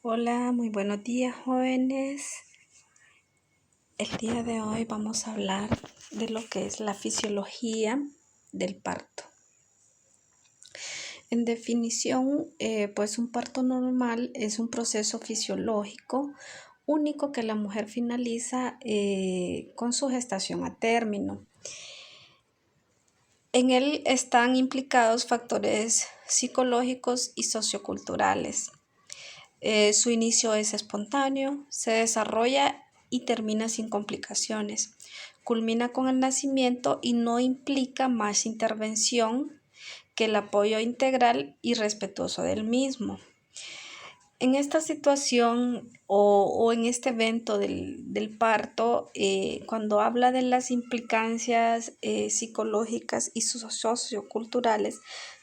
Hola, muy buenos días, jóvenes. El día de hoy vamos a hablar de lo que es la fisiología del parto. En definición, pues un parto normal es un proceso fisiológico único que la mujer finaliza con su gestación a término. En él están implicados factores psicológicos y socioculturales. Su inicio es espontáneo, se desarrolla y termina sin complicaciones. Culmina con el nacimiento y no implica más intervención que el apoyo integral y respetuoso del mismo. En esta situación o en este evento del parto, cuando habla de las implicancias psicológicas y socioculturales,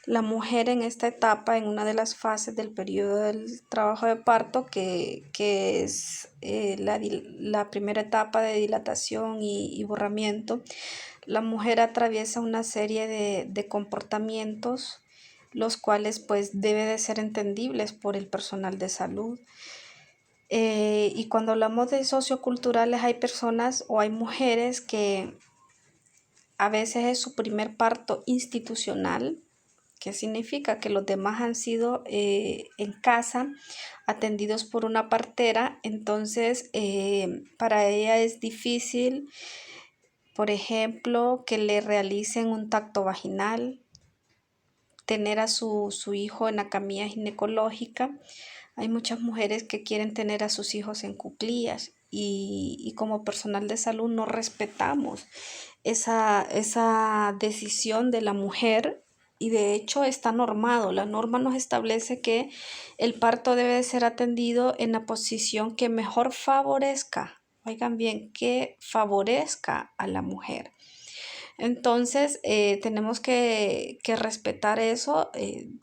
la mujer en esta etapa, en una de las fases del periodo del trabajo de parto, que es la primera etapa de dilatación y borramiento, la mujer atraviesa una serie de comportamientos los cuales pues debe de ser entendibles por el personal de salud. Y cuando hablamos de socioculturales hay personas o hay mujeres que a veces es su primer parto institucional, que significa que los demás han sido en casa atendidos por una partera, entonces para ella es difícil, por ejemplo, que le realicen un tacto vaginal, tener a su hijo en la camilla ginecológica. Hay muchas mujeres que quieren tener a sus hijos en cuclillas y como personal de salud no respetamos esa decisión de la mujer y de hecho está normado. La norma nos establece que el parto debe de ser atendido en la posición que mejor favorezca, oigan bien, que favorezca a la mujer. Entonces, tenemos que respetar eso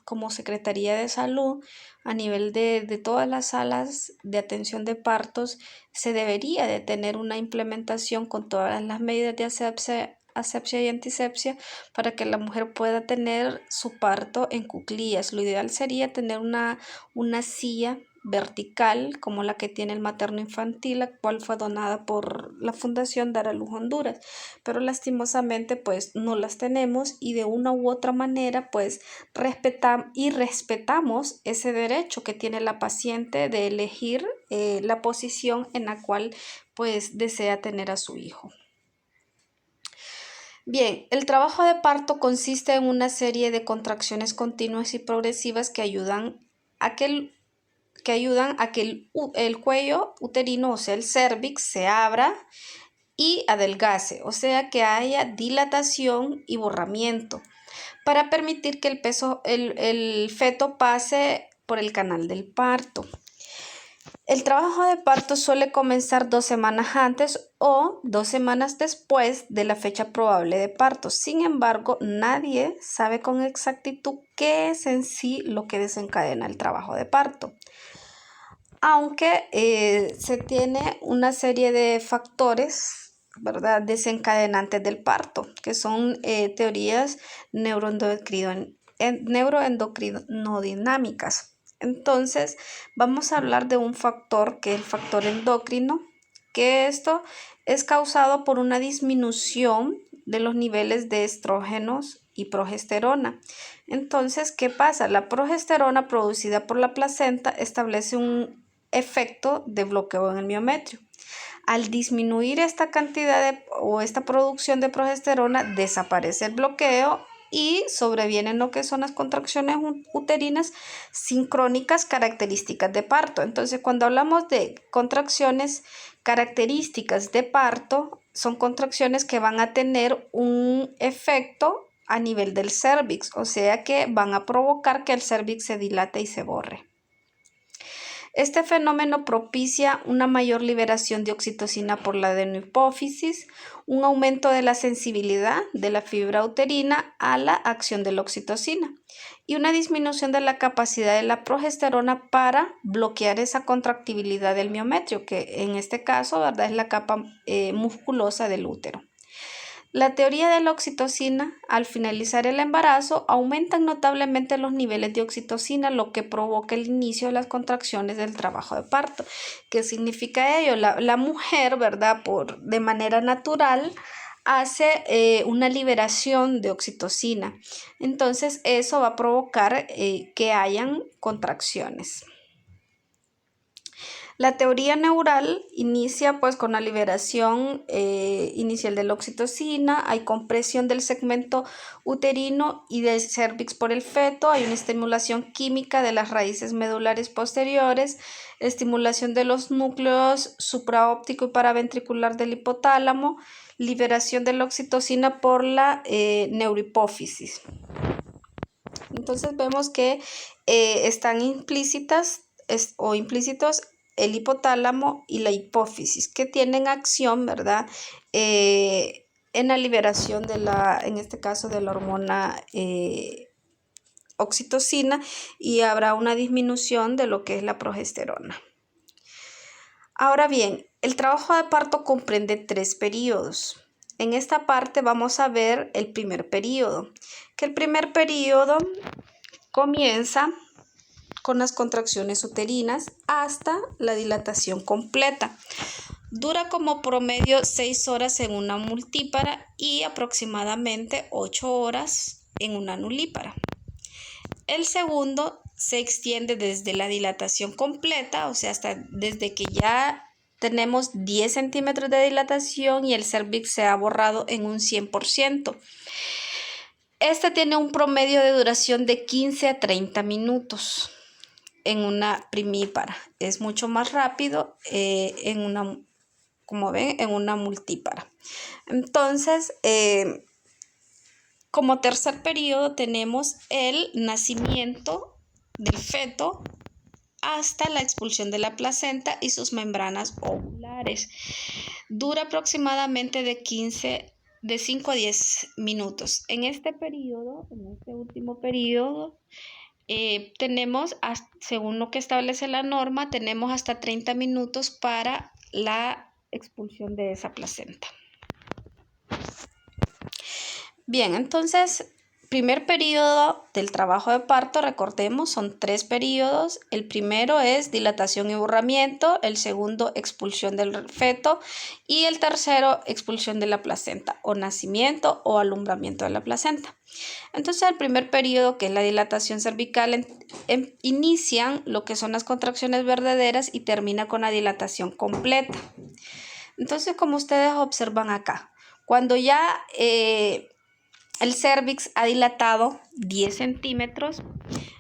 como Secretaría de Salud a nivel de todas las salas de atención de partos. Se debería de tener una implementación con todas las medidas de asepsia y antisepsia para que la mujer pueda tener su parto en cuclillas. Lo ideal sería tener una silla vertical como la que tiene el materno infantil, la cual fue donada por la Fundación Dar a Luz Honduras, pero lastimosamente pues no las tenemos y de una u otra manera pues respetamos ese derecho que tiene la paciente de elegir la posición en la cual pues desea tener a su hijo. Bien, el trabajo de parto consiste en una serie de contracciones continuas y progresivas que ayudan a que el cuello uterino, o sea, el cérvix, se abra y adelgace, o sea, que haya dilatación y borramiento, para permitir que el feto pase por el canal del parto. El trabajo de parto suele comenzar 2 semanas antes o 2 semanas después de la fecha probable de parto. Sin embargo, nadie sabe con exactitud qué es en sí lo que desencadena el trabajo de parto. Aunque se tiene una serie de factores, ¿verdad?, desencadenantes del parto, que son teorías neuroendocrinodinámicas. Entonces, vamos a hablar de un factor que es el factor endocrino, que esto es causado por una disminución de los niveles de estrógenos y progesterona. Entonces, ¿qué pasa? La progesterona producida por la placenta establece un efecto de bloqueo en el miometrio. Al disminuir esta cantidad o esta producción de progesterona, desaparece el bloqueo y sobrevienen lo que son las contracciones uterinas sincrónicas características de parto. Entonces, cuando hablamos de contracciones características de parto, son contracciones que van a tener un efecto a nivel del cérvix, o sea que van a provocar que el cérvix se dilate y se borre. Este fenómeno propicia una mayor liberación de oxitocina por la adenohipófisis, un aumento de la sensibilidad de la fibra uterina a la acción de la oxitocina y una disminución de la capacidad de la progesterona para bloquear esa contractibilidad del miometrio, que en este caso, ¿verdad?, es la capa musculosa del útero. La teoría de la oxitocina, al finalizar el embarazo, aumentan notablemente los niveles de oxitocina, lo que provoca el inicio de las contracciones del trabajo de parto. ¿Qué significa ello? La mujer, ¿verdad? De manera natural, hace una liberación de oxitocina. Entonces, eso va a provocar que hayan contracciones. La teoría neural inicia pues con la liberación inicial de la oxitocina, hay compresión del segmento uterino y del cérvix por el feto, hay una estimulación química de las raíces medulares posteriores, estimulación de los núcleos supraóptico y paraventricular del hipotálamo, liberación de la oxitocina por la neurohipófisis. Entonces vemos que están implícitos el hipotálamo y la hipófisis, que tienen acción, ¿verdad? En la liberación en este caso, de la hormona oxitocina, y habrá una disminución de lo que es la progesterona. Ahora bien, el trabajo de parto comprende 3 periodos. En esta parte vamos a ver el primer periodo, que el primer periodo comienza con las contracciones uterinas hasta la dilatación completa. Dura como promedio 6 horas en una multípara y aproximadamente 8 horas en una nulípara. El segundo se extiende desde la dilatación completa, o sea, desde que ya tenemos 10 centímetros de dilatación y el cérvix se ha borrado en un 100%. Este tiene un promedio de duración de 15 a 30 minutos en una primípara. Es mucho más rápido como ven, en una multípara. Entonces, como tercer periodo tenemos el nacimiento del feto hasta la expulsión de la placenta y sus membranas ovulares. Dura aproximadamente de 5 a 10 minutos. En este último periodo, tenemos, según lo que establece la norma, tenemos hasta 30 minutos para la expulsión de esa placenta. Bien, entonces, primer periodo del trabajo de parto, recordemos, son 3 periodos. El primero es dilatación y borramiento, el segundo expulsión del feto y el tercero expulsión de la placenta o nacimiento o alumbramiento de la placenta. Entonces, el primer periodo, que es la dilatación cervical, inician lo que son las contracciones verdaderas y termina con la dilatación completa. Entonces, como ustedes observan acá, cuando ya el cérvix ha dilatado 10 centímetros,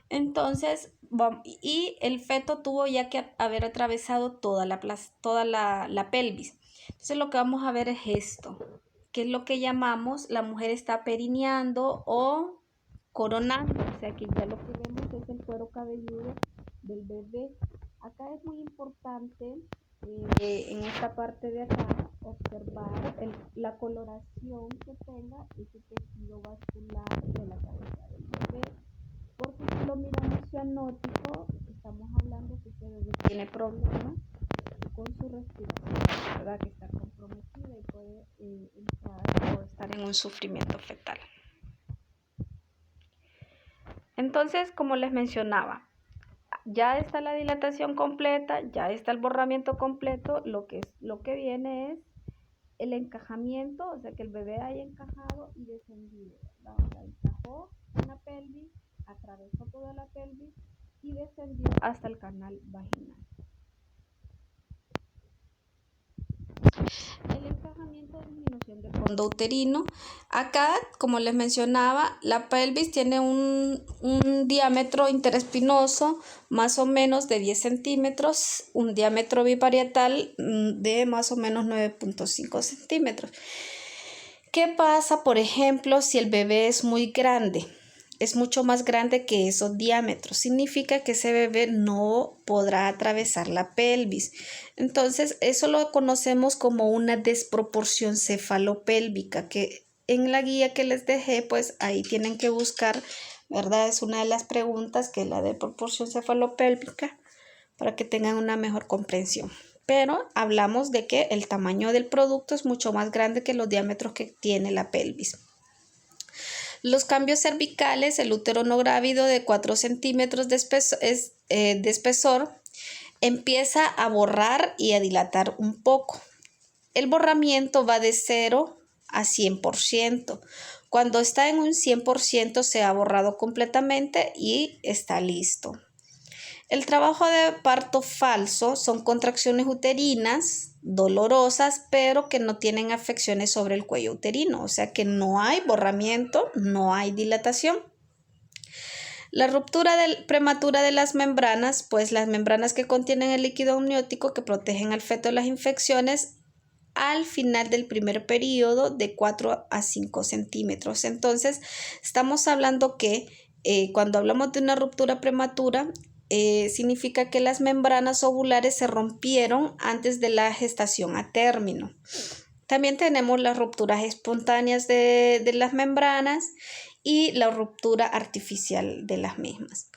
entonces, y el feto tuvo ya que haber atravesado toda la pelvis. Entonces, lo que vamos a ver es esto, que es lo que llamamos, la mujer está perineando o coronando, o sea que ya lo que vemos es el cuero cabelludo del bebé. Acá es muy importante en esta parte de acá observar la coloración que tenga ese tejido vascular de la cabeza del bebé, porque si lo miramos cianótico, estamos hablando que este bebé tiene problemas con su respiración, ¿verdad? Que está comprometida y puede entrar o estar en un sufrimiento fetal. Entonces, como les mencionaba, ya está la dilatación completa, ya está el borramiento completo, lo que viene es el encajamiento, o sea que el bebé haya encajado y descendido, ¿verdad? O sea, encajó en la pelvis, atravesó toda la pelvis y descendió hasta el canal vaginal. El encajamiento es disminución del fondo uterino. Acá, como les mencionaba, la pelvis tiene un diámetro interespinoso más o menos de 10 centímetros, un diámetro biparietal de más o menos 9.5 centímetros. ¿Qué pasa, por ejemplo, si el bebé es muy grande? Es mucho más grande que esos diámetros. Significa que ese bebé no podrá atravesar la pelvis. Entonces, eso lo conocemos como una desproporción cefalopélvica, que en la guía que les dejé, pues ahí tienen que buscar, ¿verdad? Es una de las preguntas, que es la desproporción cefalopélvica, para que tengan una mejor comprensión. pero hablamos de que el tamaño del producto es mucho más grande que los diámetros que tiene la pelvis. Los cambios cervicales, el útero no grávido de 4 centímetros de espesor empieza a borrar y a dilatar un poco. El borramiento va de 0 a 100%. Cuando está en un 100% se ha borrado completamente y está listo. El trabajo de parto falso son contracciones uterinas dolorosas, pero que no tienen afecciones sobre el cuello uterino, o sea que no hay borramiento, no hay dilatación. La ruptura prematura de las membranas, pues las membranas que contienen el líquido amniótico que protegen al feto de las infecciones al final del primer periodo de 4 a 5 centímetros. Entonces, estamos hablando que cuando hablamos de una ruptura prematura, significa que las membranas ovulares se rompieron antes de la gestación a término. También tenemos las rupturas espontáneas de las membranas y la ruptura artificial de las mismas.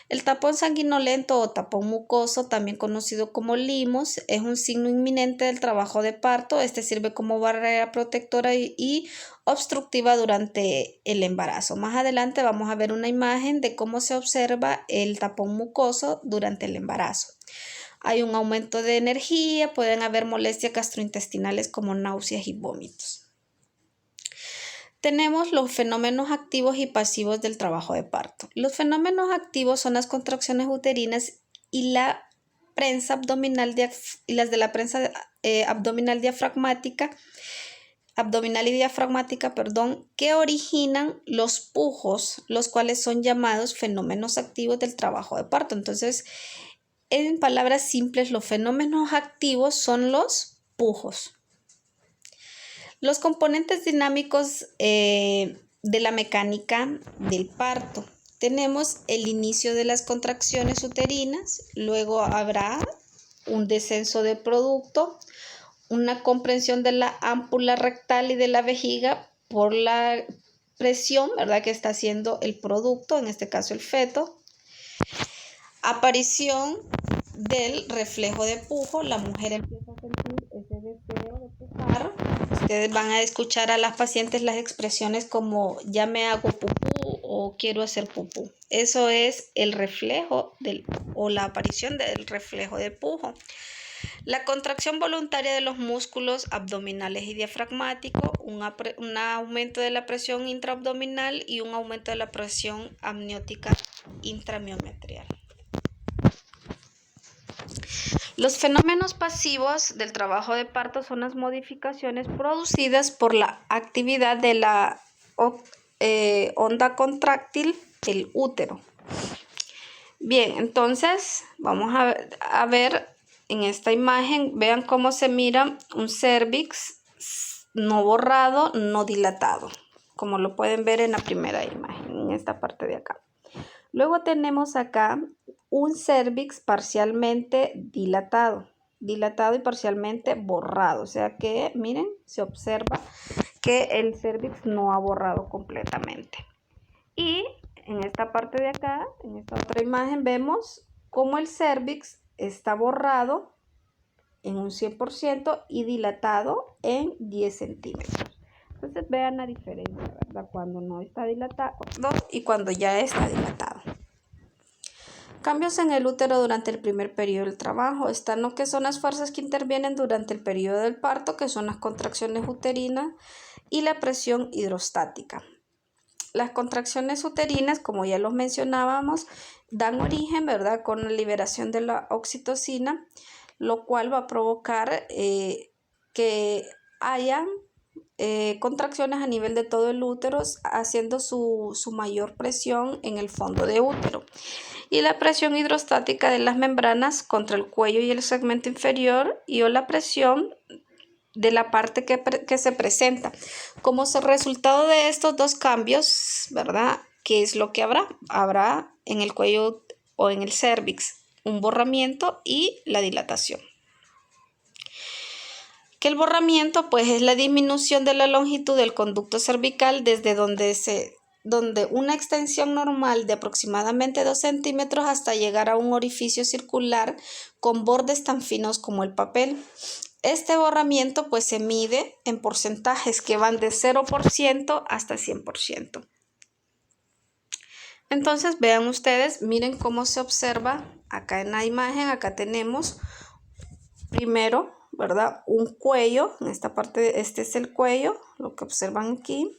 El tapón sanguinolento o tapón mucoso, también conocido como limos, es un signo inminente del trabajo de parto. Este sirve como barrera protectora y obstructiva durante el embarazo. Más adelante vamos a ver una imagen de cómo se observa el tapón mucoso durante el embarazo. Hay un aumento de energía, pueden haber molestias gastrointestinales como náuseas y vómitos. Tenemos los fenómenos activos y pasivos del trabajo de parto. Los fenómenos activos son las contracciones uterinas y la prensa abdominal y las de la prensa abdominal y diafragmática, que originan los pujos, los cuales son llamados fenómenos activos del trabajo de parto. Entonces, en palabras simples, los fenómenos activos son los pujos. Los componentes dinámicos de la mecánica del parto. Tenemos el inicio de las contracciones uterinas, luego habrá un descenso del producto, una comprensión de la ámpula rectal y de la vejiga por la presión, ¿verdad?, que está haciendo el producto, en este caso el feto. Aparición del reflejo de pujo, la mujer empieza a sentir ese deseo de pujar. Ustedes van a escuchar a las pacientes las expresiones como ya me hago pupú o quiero hacer pupú. Eso es el reflejo o la aparición del reflejo de pujo. La contracción voluntaria de los músculos abdominales y diafragmáticos, un aumento de la presión intraabdominal y un aumento de la presión amniótica intramiometrial. Los fenómenos pasivos del trabajo de parto son las modificaciones producidas por la actividad de la onda contráctil del útero. Bien, entonces vamos a ver en esta imagen, vean cómo se mira un cérvix no borrado, no dilatado, como lo pueden ver en la primera imagen, en esta parte de acá. Luego tenemos acá un cérvix parcialmente dilatado y parcialmente borrado. O sea que, miren, se observa que el cérvix no ha borrado completamente. Y en esta parte de acá, en esta otra imagen, vemos cómo el cérvix está borrado en un 100% y dilatado en 10 centímetros. Entonces vean la diferencia, ¿verdad? Cuando no está dilatado y cuando ya está dilatado. Cambios en el útero durante el primer periodo del trabajo. Están lo que son las fuerzas que intervienen durante el periodo del parto, que son las contracciones uterinas y la presión hidrostática. Las contracciones uterinas, como ya los mencionábamos, dan origen, ¿verdad?, con la liberación de la oxitocina, lo cual va a provocar que haya contracciones a nivel de todo el útero, haciendo su mayor presión en el fondo de útero. Y la presión hidrostática de las membranas contra el cuello y el segmento inferior, y o la presión de la parte que se presenta. Como resultado de estos dos cambios, ¿verdad?, ¿qué es lo que habrá? Habrá en el cuello o en el cérvix un borramiento y la dilatación. Que el borramiento, pues, es la disminución de la longitud del conducto cervical desde donde se donde una extensión normal de aproximadamente 2 centímetros hasta llegar a un orificio circular con bordes tan finos como el papel. Este borramiento pues se mide en porcentajes que van de 0% hasta 100%. Entonces vean ustedes, miren cómo se observa acá en la imagen. Acá tenemos primero, ¿verdad? Un cuello, en esta parte, este es el cuello, lo que observan aquí.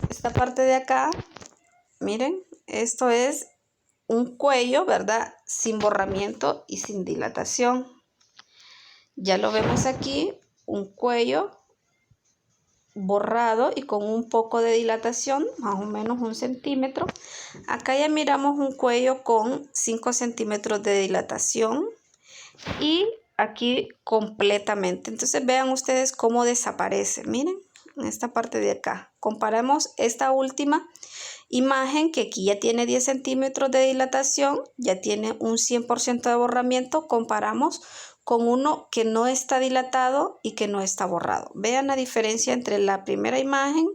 Esta parte de acá, miren, esto es un cuello, ¿verdad? Sin borramiento y sin dilatación. Ya lo vemos aquí, un cuello borrado y con un poco de dilatación, más o menos 1 centímetro. Acá ya miramos un cuello con 5 centímetros de dilatación y aquí completamente. Entonces vean ustedes cómo desaparece. Miren, en esta parte de acá. Comparamos esta última imagen que aquí ya tiene 10 centímetros de dilatación, ya tiene un 100% de borramiento. Comparamos con uno que no está dilatado y que no está borrado. Vean la diferencia entre la primera imagen,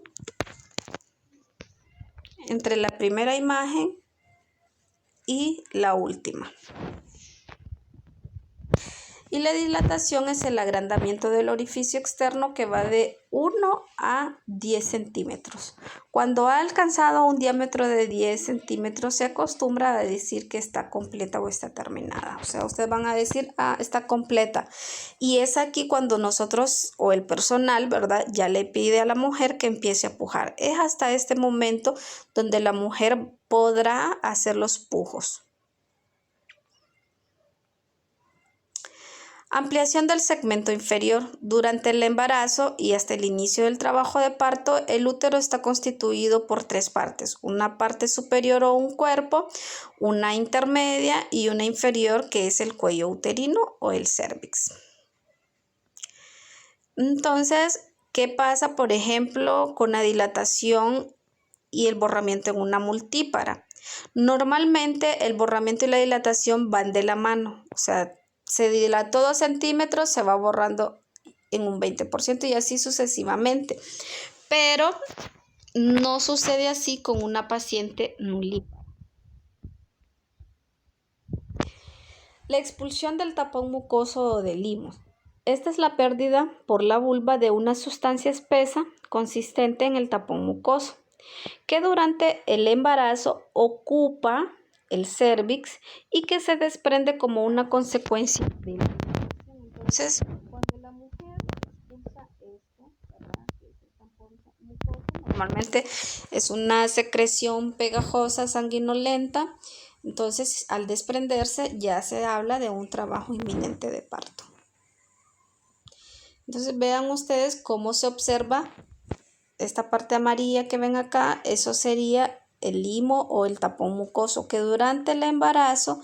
y la última. Y la dilatación es el agrandamiento del orificio externo que va de 1 a 10 centímetros. Cuando ha alcanzado un diámetro de 10 centímetros se acostumbra a decir que está completa o está terminada. O sea, ustedes van a decir, está completa. Y es aquí cuando nosotros o el personal, ¿verdad? Ya le pide a la mujer que empiece a pujar. Es hasta este momento donde la mujer podrá hacer los pujos. Ampliación del segmento inferior. Durante el embarazo y hasta el inicio del trabajo de parto, el útero está constituido por 3 partes. Una parte superior o un cuerpo, una intermedia y una inferior que es el cuello uterino o el cérvix. Entonces, ¿qué pasa, por ejemplo, con la dilatación y el borramiento en una multípara? Normalmente el borramiento y la dilatación van de la mano, o sea, se dilató 2 centímetros, se va borrando en un 20% y así sucesivamente. Pero no sucede así con una paciente nulípara. La expulsión del tapón mucoso o del limos. Esta es la pérdida por la vulva de una sustancia espesa consistente en el tapón mucoso, que durante el embarazo ocupa el cérvix y que se desprende como una consecuencia de la dilatación. Entonces, cuando la mujer expulsa esto, ¿verdad? Que es el tapón mucoso, normalmente es una secreción pegajosa, sanguinolenta. Entonces, al desprenderse, ya se habla de un trabajo inminente de parto. Entonces, vean ustedes cómo se observa esta parte amarilla que ven acá. Eso sería el limo o el tapón mucoso, que durante el embarazo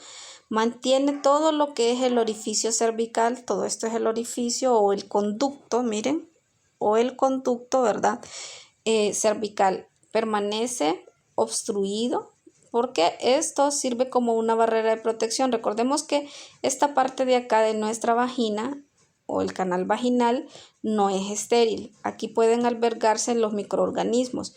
mantiene todo lo que es el orificio cervical. Todo esto es el orificio o el conducto, miren, o el conducto, ¿verdad? Cervical permanece obstruido porque esto sirve como una barrera de protección. Recordemos que esta parte de acá de nuestra vagina o el canal vaginal no es estéril. Aquí pueden albergarse los microorganismos.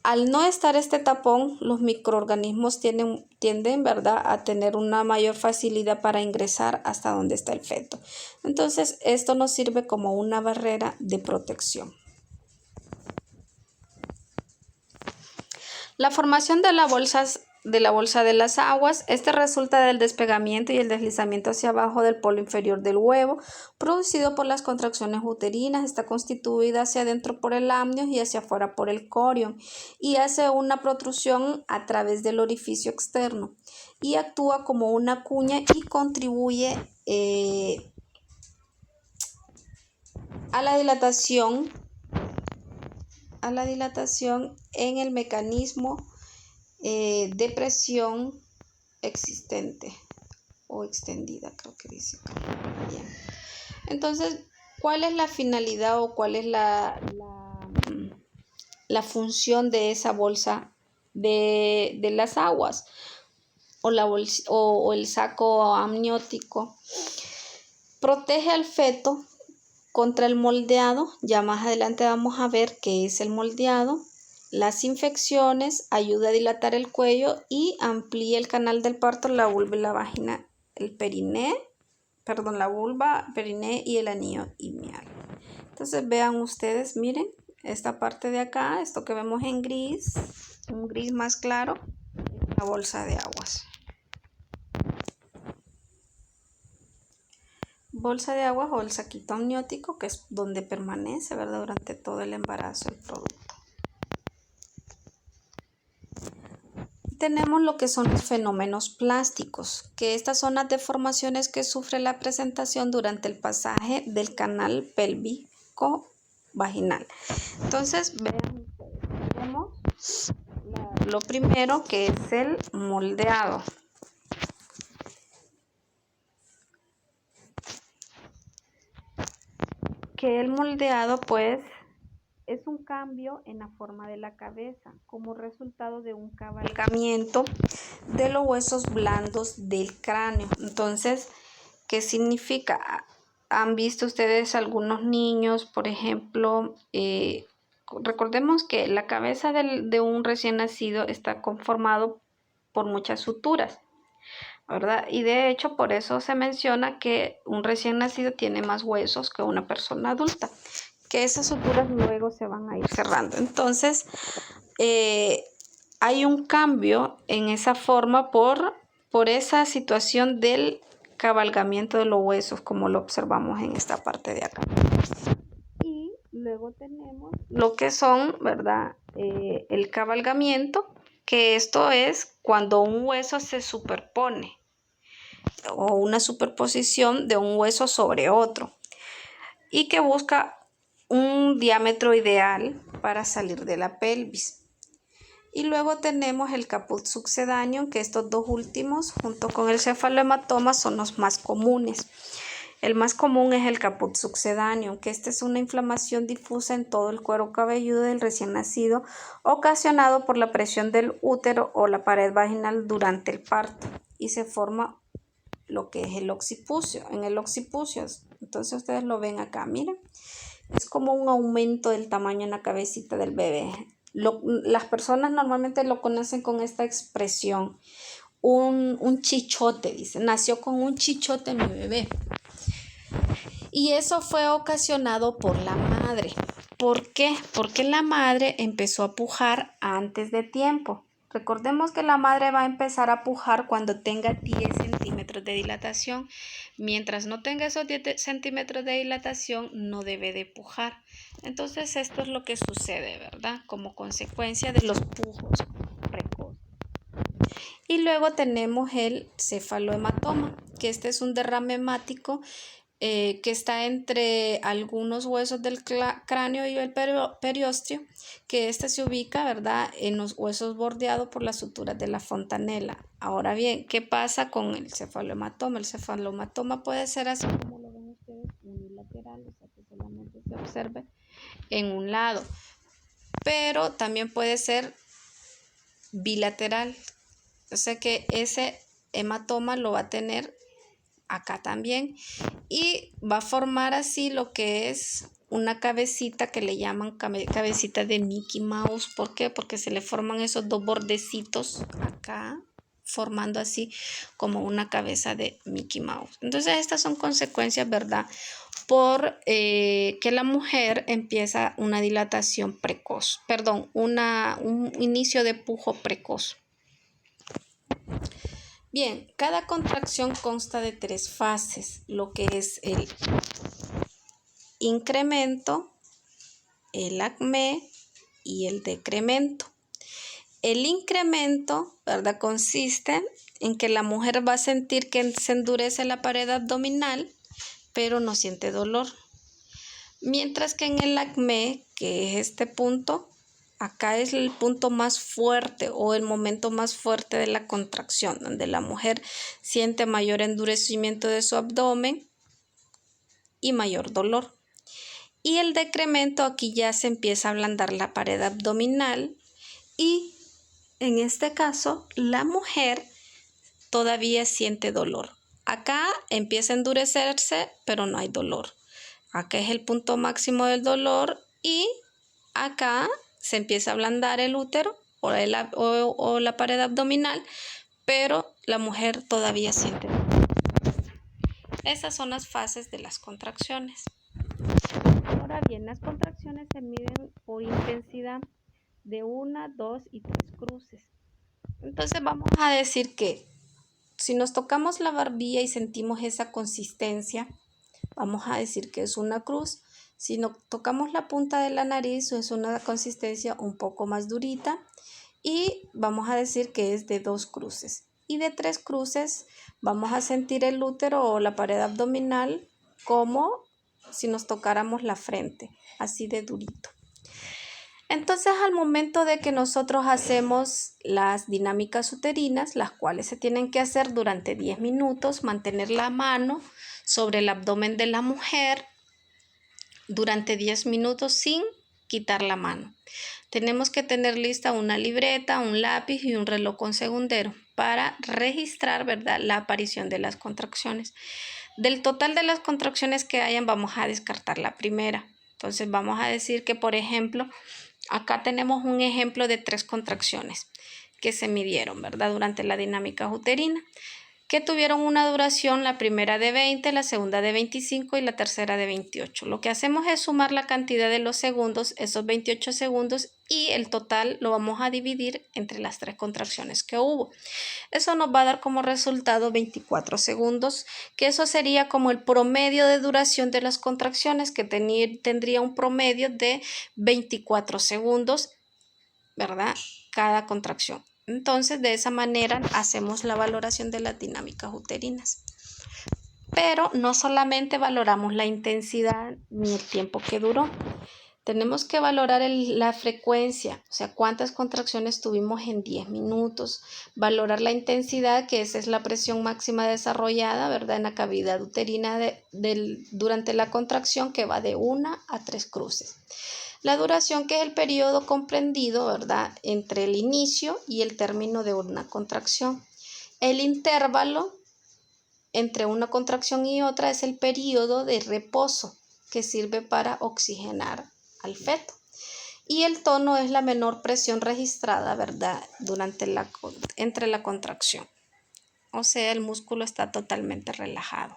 Al no estar este tapón, los microorganismos tienden, ¿verdad?, a tener una mayor facilidad para ingresar hasta donde está el feto. Entonces, esto nos sirve como una barrera de protección. La formación de la bolsa de las aguas. Este resulta del despegamiento y el deslizamiento hacia abajo del polo inferior del huevo, producido por las contracciones uterinas. Está constituida hacia adentro por el amnios y hacia afuera por el corion, y hace una protrusión a través del orificio externo y actúa como una cuña y contribuye a la dilatación en el mecanismo de presión existente o extendida, creo que dice acá. Bien. Entonces, ¿cuál es la finalidad o cuál es la función de esa bolsa de las aguas o el saco amniótico? Protege al feto contra el moldeado. Ya más adelante vamos a ver qué es el moldeado. Las infecciones, ayuda a dilatar el cuello y amplía el canal del parto, la vulva y la vagina, la vulva, periné y el anillo iliacal. Entonces vean ustedes, miren, esta parte de acá, esto que vemos en gris, un gris más claro, es la bolsa de aguas. Bolsa de aguas o el saquito amniótico, que es donde permanece, ¿verdad?, durante todo el embarazo el producto. Tenemos lo que son los fenómenos plásticos, que estas son las deformaciones que sufre la presentación durante el pasaje del canal pélvico vaginal. Entonces, vean ustedes, tenemos lo primero que es el moldeado. Que el moldeado, pues, es un cambio en la forma de la cabeza como resultado de un cabalgamiento de los huesos blandos del cráneo. Entonces, ¿qué significa? ¿Han visto ustedes algunos niños, por ejemplo? Recordemos que la cabeza de un recién nacido está conformado por muchas suturas, ¿verdad? Y de hecho, por eso se menciona que un recién nacido tiene más huesos que una persona adulta, que esas suturas luego se van a ir cerrando. Entonces, hay un cambio en esa forma por esa situación del cabalgamiento de los huesos, como lo observamos en esta parte de acá. Y luego tenemos lo que son, ¿verdad?, el cabalgamiento, que esto es cuando un hueso se superpone o una superposición de un hueso sobre otro y que busca un diámetro ideal para salir de la pelvis. Y luego tenemos el caput sucedáneo, que estos dos últimos, junto con el cefalohematoma, son los más comunes. El más común es el caput sucedáneo, que esta es una inflamación difusa en todo el cuero cabelludo del recién nacido, ocasionado por la presión del útero o la pared vaginal durante el parto, y se forma lo que es el occipucio. En el occipucio, entonces ustedes lo ven acá, miren, es como un aumento del tamaño en la cabecita del bebé. Las personas normalmente lo conocen con esta expresión, un chichote, dice, nació con un chichote mi bebé. Y eso fue ocasionado por la madre. ¿Por qué? Porque la madre empezó a pujar antes de tiempo. Recordemos que la madre va a empezar a pujar cuando tenga 10 centímetros de dilatación. Mientras no tenga esos 10 centímetros de dilatación, no debe de pujar. Entonces, esto es lo que sucede, ¿verdad? Como consecuencia de los pujos precoces. Y luego tenemos el cefalohematoma, que este es un derrame hemático que está entre algunos huesos del cráneo y el periostrio, que este se ubica, ¿verdad?, en los huesos bordeados por las suturas de la fontanela. Ahora bien, ¿qué pasa con el cefalohematoma? El cefalohematoma puede ser así como lo ven ustedes, unilateral, o sea que solamente se observe en un lado, pero también puede ser bilateral, o sea que ese hematoma lo va a tener acá también y va a formar así lo que es una cabecita que le llaman cabecita de Mickey Mouse. ¿Por qué? Porque se le forman esos dos bordecitos acá, formando así como una cabeza de Mickey Mouse. Entonces estas son consecuencias, ¿verdad?, por que la mujer empieza una dilatación precoz, perdón, un inicio de pujo precoz. Bien, cada contracción consta de 3 fases, lo que es el incremento, el acné y el decremento. El incremento, ¿verdad?, consiste en que la mujer va a sentir que se endurece la pared abdominal, pero no siente dolor. Mientras que en el acné, que es este punto, acá es el punto más fuerte o el momento más fuerte de la contracción, donde la mujer siente mayor endurecimiento de su abdomen y mayor dolor. Y el decremento, aquí ya se empieza a ablandar la pared abdominal y en este caso la mujer todavía siente dolor. Acá empieza a endurecerse, pero no hay dolor. Acá es el punto máximo del dolor y acá se empieza a ablandar el útero o la pared abdominal, pero la mujer todavía siente dolor. Esas son las fases de las contracciones. Ahora bien, las contracciones se miden por intensidad de 1, 2 y 3 cruces. Entonces vamos a decir que si nos tocamos la barbilla y sentimos esa consistencia, vamos a decir que es una cruz. Si nos tocamos la punta de la nariz, es una consistencia un poco más durita y vamos a decir que es de 2 cruces. Y de 3 cruces vamos a sentir el útero o la pared abdominal como si nos tocáramos la frente, así de durito. Entonces, al momento de que nosotros hacemos las dinámicas uterinas, las cuales se tienen que hacer durante 10 minutos, mantener la mano sobre el abdomen de la mujer durante 10 minutos sin quitar la mano. Tenemos que tener lista una libreta, un lápiz y un reloj con segundero para registrar, ¿verdad?, la aparición de las contracciones. Del total de las contracciones que hayan, vamos a descartar la primera. Entonces vamos a decir que, por ejemplo, acá tenemos un ejemplo de 3 contracciones que se midieron, ¿verdad?, durante la dinámica uterina, que tuvieron una duración, la primera de 20, la segunda de 25 y la tercera de 28. Lo que hacemos es sumar la cantidad de los segundos, esos 28 segundos, y el total lo vamos a dividir entre las 3 contracciones que hubo. Eso nos va a dar como resultado 24 segundos, que eso sería como el promedio de duración de las contracciones, que tendría un promedio de 24 segundos, ¿verdad?, cada contracción. Entonces, de esa manera hacemos la valoración de las dinámicas uterinas. Pero no solamente valoramos la intensidad ni el tiempo que duró. Tenemos que valorar la frecuencia, o sea, cuántas contracciones tuvimos en 10 minutos. Valorar la intensidad, que esa es la presión máxima desarrollada, ¿verdad?, en la cavidad uterina durante la contracción, que va de 1 a 3 cruces. La duración, que es el periodo comprendido, ¿verdad?, entre el inicio y el término de una contracción. El intervalo entre una contracción y otra es el periodo de reposo, que sirve para oxigenar al feto. Y el tono es la menor presión registrada, ¿verdad?, entre la contracción. O sea, el músculo está totalmente relajado.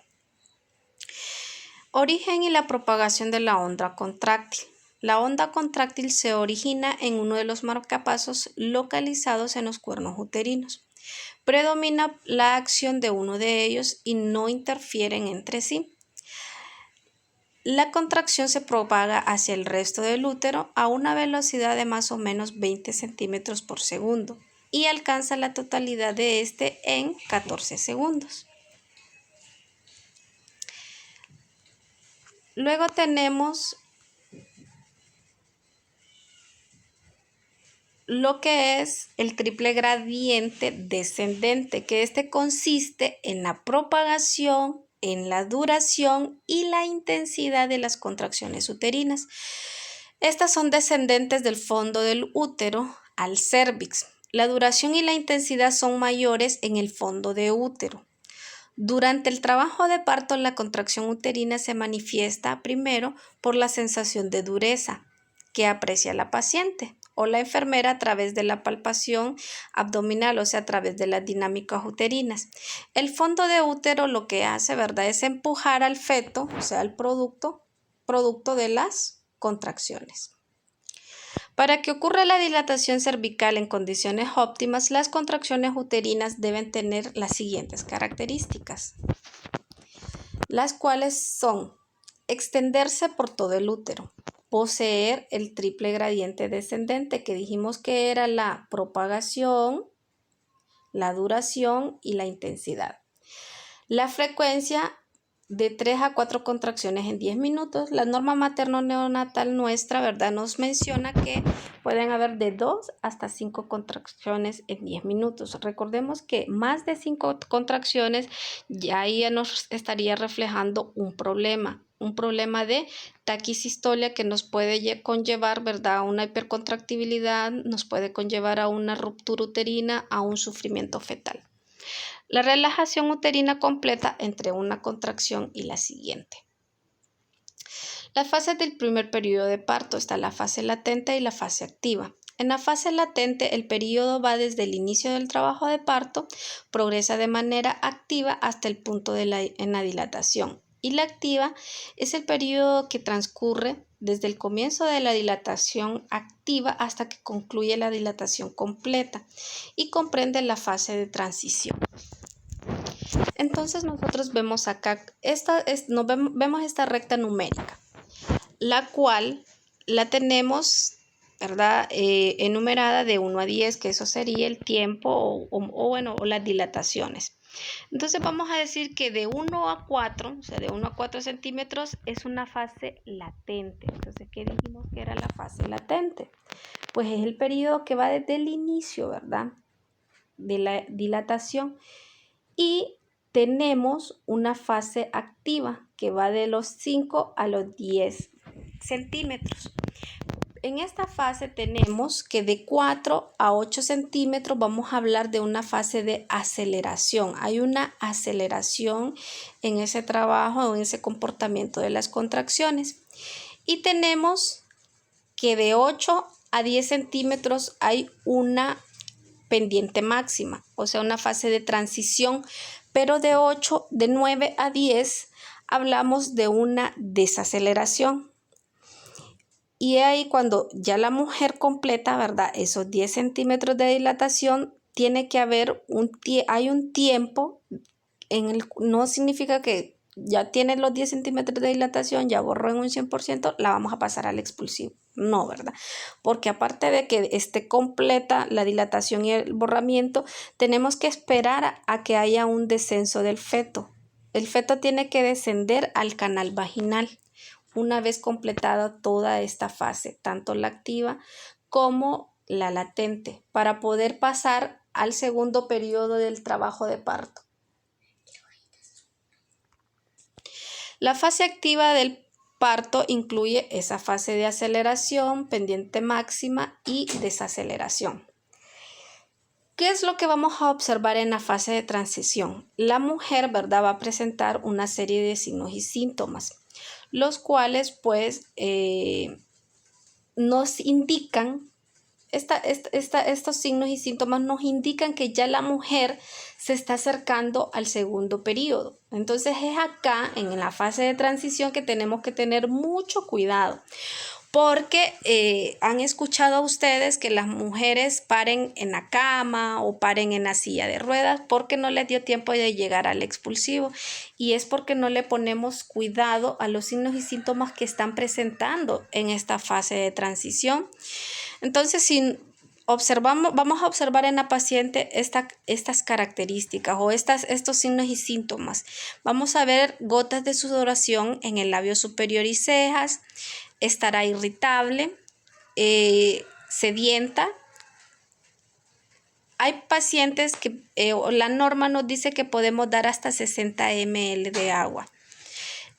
Origen y la propagación de la onda contráctil. La onda contráctil se origina en uno de los marcapasos localizados en los cuernos uterinos. Predomina la acción de uno de ellos y no interfieren entre sí. La contracción se propaga hacia el resto del útero a una velocidad de más o menos 20 centímetros por segundo y alcanza la totalidad de este en 14 segundos. Luego tenemos lo que es el triple gradiente descendente, que este consiste en la propagación, en la duración y la intensidad de las contracciones uterinas. Estas son descendentes del fondo del útero al cérvix. La duración y la intensidad son mayores en el fondo de útero. Durante el trabajo de parto, la contracción uterina se manifiesta primero por la sensación de dureza que aprecia la paciente o la enfermera a través de la palpación abdominal, o sea, a través de las dinámicas uterinas. El fondo de útero lo que hace, ¿verdad?, es empujar al feto, o sea, al producto de las contracciones. Para que ocurra la dilatación cervical en condiciones óptimas, las contracciones uterinas deben tener las siguientes características, las cuales son extenderse por todo el útero, poseer el triple gradiente descendente, que dijimos que era la propagación, la duración y la intensidad. La frecuencia de 3 a 4 contracciones en 10 minutos. La norma materno-neonatal nuestra, ¿verdad?, nos menciona que pueden haber de 2 hasta 5 contracciones en 10 minutos. Recordemos que más de 5 contracciones ya nos estaría reflejando un problema de taquisistolia, que nos puede conllevar, ¿verdad?, a una hipercontractibilidad, nos puede conllevar a una ruptura uterina, a un sufrimiento fetal. La relajación uterina completa entre una contracción y la siguiente. Las fases del primer periodo de parto está la fase latente y la fase activa. En la fase latente, el periodo va desde el inicio del trabajo de parto, progresa de manera activa hasta el punto de la dilatación. Y la activa es el periodo que transcurre desde el comienzo de la dilatación activa hasta que concluye la dilatación completa y comprende la fase de transición. Entonces nosotros vemos acá, vemos esta recta numérica, la cual la tenemos, ¿verdad? Enumerada de 1 a 10, que eso sería el tiempo o las dilataciones. Entonces vamos a decir que de 1 a 4, o sea, de 1 a 4 centímetros es una fase latente. Entonces, ¿qué dijimos que era la fase latente? Pues es el periodo que va desde el inicio, ¿verdad? De la dilatación. Y tenemos una fase activa que va de los 5 a los 10 centímetros. En esta fase tenemos que de 4 a 8 centímetros vamos a hablar de una fase de aceleración. Hay una aceleración en ese trabajo, en ese comportamiento de las contracciones. Y tenemos que de 8 a 10 centímetros hay una pendiente máxima, o sea, una fase de transición, pero de 9 a 10 hablamos de una desaceleración. Y ahí cuando ya la mujer completa, ¿verdad? Esos 10 centímetros de dilatación, tiene que haber hay un tiempo, no significa que ya tiene los 10 centímetros de dilatación, ya borró en un 100%, la vamos a pasar al expulsivo. No, ¿verdad? Porque aparte de que esté completa la dilatación y el borramiento, tenemos que esperar a que haya un descenso del feto. El feto tiene que descender al canal vaginal una vez completada toda esta fase, tanto la activa como la latente, para poder pasar al segundo periodo del trabajo de parto. La fase activa del parto incluye esa fase de aceleración, pendiente máxima y desaceleración. ¿Qué es lo que vamos a observar en la fase de transición? La mujer, ¿verdad?, va a presentar una serie de signos y síntomas, los cuales pues nos indican, estos signos y síntomas nos indican que ya la mujer se está acercando al segundo periodo. Entonces es acá en la fase de transición que tenemos que tener mucho cuidado, porque han escuchado ustedes que las mujeres paren en la cama o paren en la silla de ruedas porque no les dio tiempo de llegar al expulsivo, y es porque no le ponemos cuidado a los signos y síntomas que están presentando en esta fase de transición. Entonces, si vamos a observar en la paciente estas características o estos signos y síntomas. Vamos a ver gotas de sudoración en el labio superior y cejas, estará irritable, sedienta. Hay pacientes que la norma nos dice que podemos dar hasta 60 ml de agua.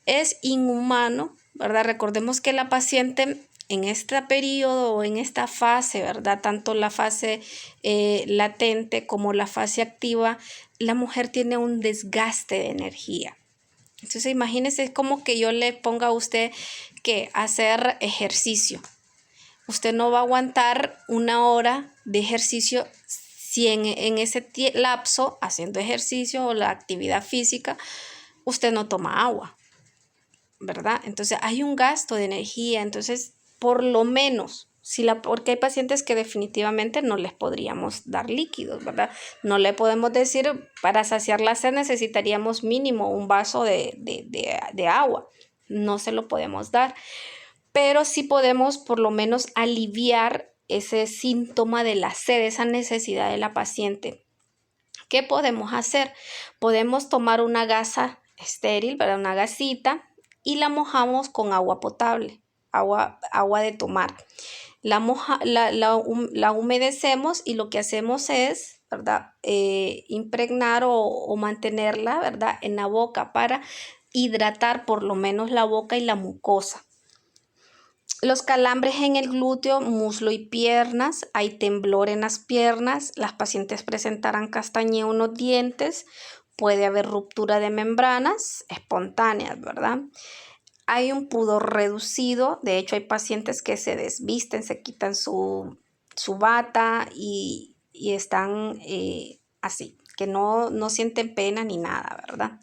Es inhumano, ¿verdad? Recordemos que la paciente en este periodo o en esta fase, ¿verdad?, tanto la fase latente como la fase activa, la mujer tiene un desgaste de energía. Entonces imagínense, es como que yo le ponga a usted que hacer ejercicio. Usted no va a aguantar 1 hora de ejercicio si en ese lapso haciendo ejercicio o la actividad física usted no toma agua, ¿verdad? Entonces hay un gasto de energía. Entonces, por lo menos, porque hay pacientes que definitivamente no les podríamos dar líquidos, ¿verdad? No le podemos decir, para saciar la sed necesitaríamos mínimo un vaso de agua. No se lo podemos dar, pero sí podemos por lo menos aliviar ese síntoma de la sed, esa necesidad de la paciente. ¿Qué podemos hacer? Podemos tomar una gasa estéril, ¿verdad?, una gasita, y la mojamos con agua potable, agua de tomar. La humedecemos y lo que hacemos es, ¿verdad?, impregnar o mantenerla, ¿verdad?, en la boca para hidratar por lo menos la boca y la mucosa. Los calambres en el glúteo, muslo y piernas, hay temblor en las piernas, las pacientes presentarán castañeo en los dientes, puede haber ruptura de membranas espontáneas, ¿verdad? hay un pudor reducido. De hecho, hay pacientes que se desvisten, se quitan su bata y están así, que no sienten pena ni nada, ¿verdad?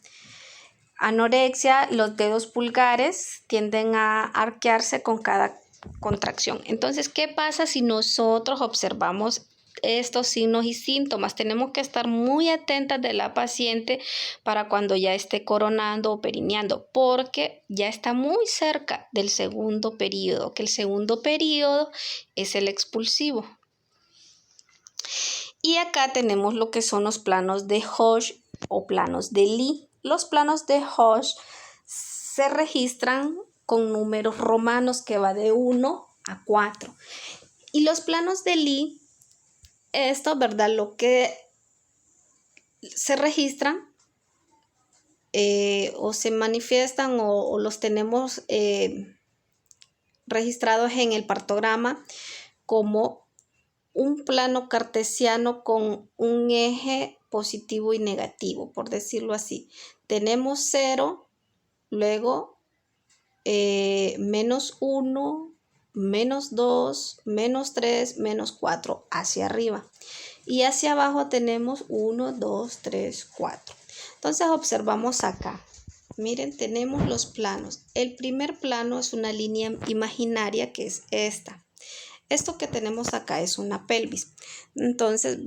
Anorexia, los dedos pulgares tienden a arquearse con cada contracción. Entonces, ¿qué pasa si nosotros observamos estos signos y síntomas? Tenemos que estar muy atentas de la paciente para cuando ya esté coronando o perineando, porque ya está muy cerca del segundo periodo, que el segundo periodo es el expulsivo. Y acá tenemos lo que son los planos de Hodge o planos de Lee. Los planos de Hodge se registran con números romanos que va de 1 a 4. Y los planos de Lee, esto, ¿verdad? Lo que se registran o se manifiestan o los tenemos registrados en el partograma como un plano cartesiano con un eje positivo y negativo, por decirlo así. Tenemos 0, luego menos 1, menos 2, menos 3, menos 4 hacia arriba. Y hacia abajo tenemos 1, 2, 3, 4. Entonces observamos acá. Miren, tenemos los planos. El primer plano es una línea imaginaria que es esta. Esto que tenemos acá es una pelvis. Entonces,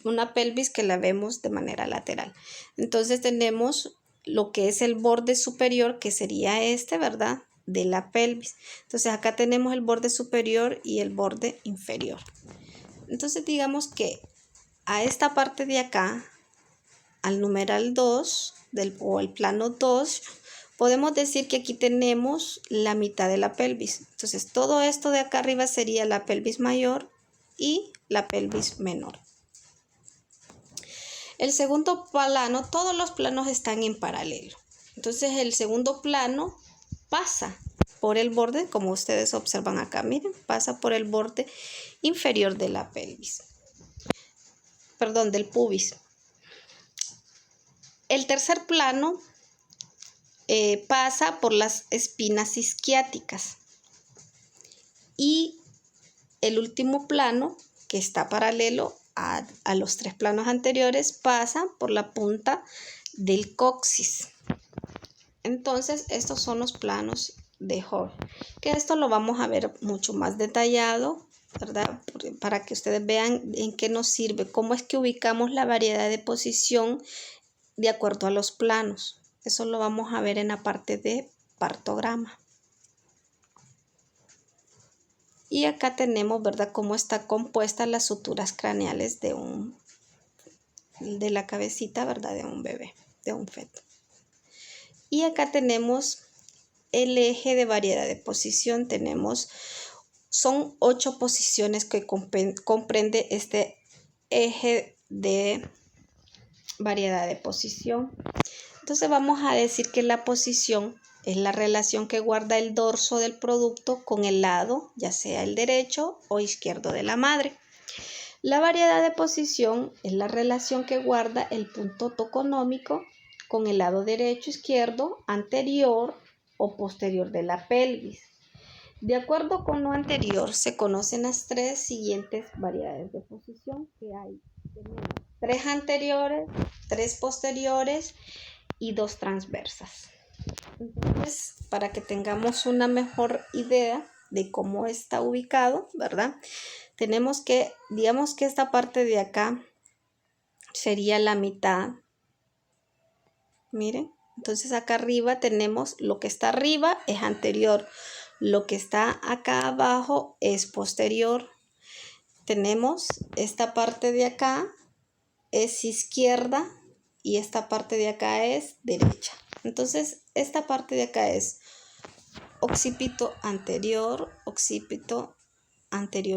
una pelvis que la vemos de manera lateral. Entonces tenemos lo que es el borde superior, que sería este, ¿verdad? De la pelvis. Entonces acá tenemos el borde superior y el borde inferior. Entonces digamos que a esta parte de acá, al numeral 2 o el plano 2, podemos decir que aquí tenemos la mitad de la pelvis. Entonces todo esto de acá arriba sería la pelvis mayor y la pelvis menor. El segundo plano, todos los planos están en paralelo. Entonces el segundo plano pasa por el borde, como ustedes observan acá, miren, pasa por el borde inferior de la pelvis. Perdón, del pubis. El tercer plano pasa por las espinas isquiáticas. Y el último plano, que está paralelo a los 3 planos anteriores, pasa por la punta del coxis. Entonces, estos son los planos de Hodge, que esto lo vamos a ver mucho más detallado, ¿verdad? Para que ustedes vean en qué nos sirve, cómo es que ubicamos la variedad de posición de acuerdo a los planos. Eso lo vamos a ver en la parte de partograma. Y acá tenemos, ¿verdad?, cómo está compuesta las suturas craneales de la cabecita, ¿verdad?, de un bebé, de un feto. Y acá tenemos el eje de variedad de posición. Son 8 posiciones que comprende este eje de variedad de posición. Entonces vamos a decir que la posición es la relación que guarda el dorso del producto con el lado, ya sea el derecho o izquierdo de la madre. La variedad de posición es la relación que guarda el punto toconómico con el lado derecho, izquierdo, anterior o posterior de la pelvis. De acuerdo con lo anterior, se conocen las 3 siguientes variedades de posición que hay. Tenemos 3 anteriores, 3 posteriores y 2 transversas. Entonces, para que tengamos una mejor idea de cómo está ubicado, ¿verdad? Tenemos que, digamos que esta parte de acá sería la mitad. Miren, entonces acá arriba tenemos lo que está arriba es anterior, lo que está acá abajo es posterior. Tenemos esta parte de acá es izquierda y esta parte de acá es derecha. Entonces esta parte de acá es occipito anterior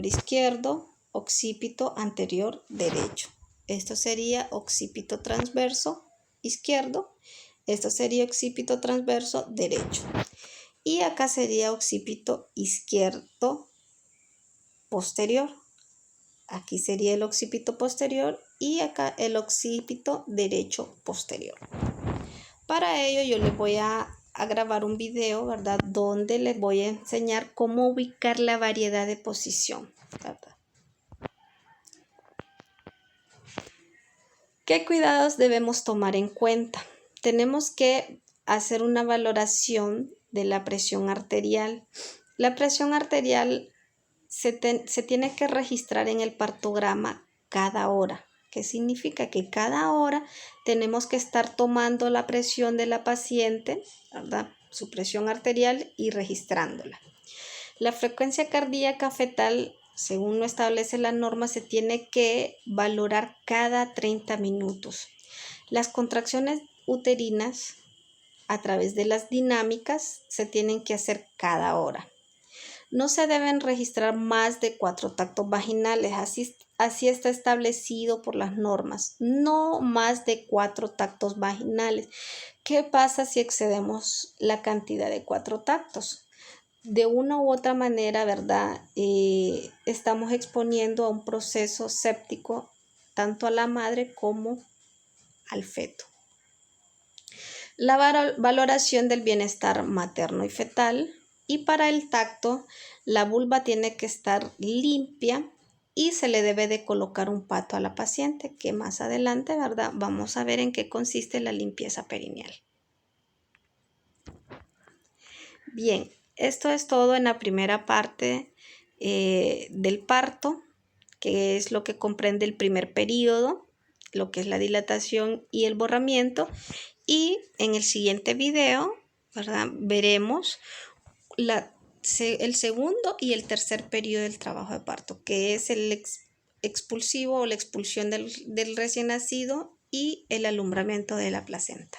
izquierdo, occipito anterior derecho. Esto sería occipito transverso izquierdo, esto sería occipito transverso derecho. Y acá sería occipito izquierdo posterior. Aquí sería el occipito posterior y acá el occipito derecho posterior. Para ello yo les voy a a grabar un video, ¿verdad? Donde les voy a enseñar cómo ubicar la variedad de posición, ¿verdad? ¿Qué cuidados debemos tomar en cuenta? Tenemos que hacer una valoración de la presión arterial. La presión arterial se tiene que registrar en el partograma cada hora. ¿Qué significa? Que cada hora tenemos que estar tomando la presión de la paciente, ¿verdad? Su presión arterial y registrándola. La frecuencia cardíaca fetal, según lo establece la norma, se tiene que valorar cada 30 minutos. Las contracciones uterinas a través de las dinámicas se tienen que hacer cada hora. No se deben registrar más de 4 tactos vaginales, así está establecido por las normas, no más de 4 tactos vaginales. ¿Qué pasa si excedemos la cantidad de 4 tactos? De una u otra manera, ¿verdad? Estamos exponiendo a un proceso séptico tanto a la madre como al feto. La valoración del bienestar materno y fetal. Y para el tacto, la vulva tiene que estar limpia y se le debe de colocar un pato a la paciente, que más adelante, ¿verdad? Vamos a ver en qué consiste la limpieza perineal. Bien, esto es todo en la primera parte del parto, que es lo que comprende el primer periodo, lo que es la dilatación y el borramiento. Y en el siguiente video, ¿verdad? Veremos el segundo y el tercer periodo del trabajo de parto, que es el expulsivo o la expulsión del recién nacido y el alumbramiento de la placenta.